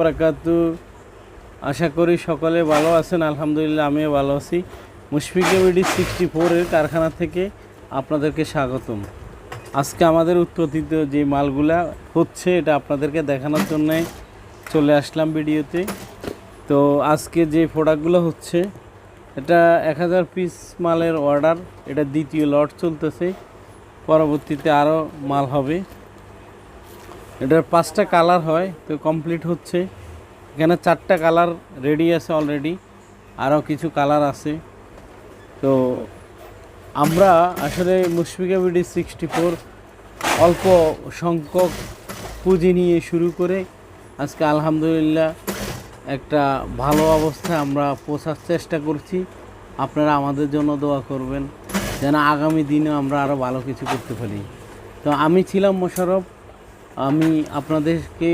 বারাকাতু। আশা করি সকলে ভালো আছেন। আলহামদুলিল্লাহ আমিও ভালো আছি। মুশফিকা বিডি 64-এর কারখানা থেকে আপনাদেরকে স্বাগতম। আজকে আমাদের উৎপাদিত যে মালগুলা হচ্ছে এটা আপনাদেরকে দেখানোর জন্যে চলে আসলাম ভিডিওতে। তো আজকে যে প্রোডাক্টগুলো হচ্ছে এটা 1000 পিস মালের অর্ডার, এটা দ্বিতীয় লট চলতেছে, পরবর্তীতে আরও মাল হবে। এটার 5টা কালার হয়, তো কমপ্লিট হচ্ছে। এখানে 4টা কালার রেডি আছে অলরেডি, আরও কিছু কালার আছে। তো আমরা আসলে মুশফিকা বিডি 64 অল্প সংখ্যক পুঁজি নিয়ে শুরু করে আজকে আলহামদুলিল্লাহ একটা ভালো অবস্থায় আমরা পৌঁছার চেষ্টা করছি। আপনারা আমাদের জন্য দোয়া করবেন যেন আগামী দিনে আমরা আরও ভালো কিছু করতে পারি। তো আমি ছিলাম মোশাররফ, আমি আপনাদেরকে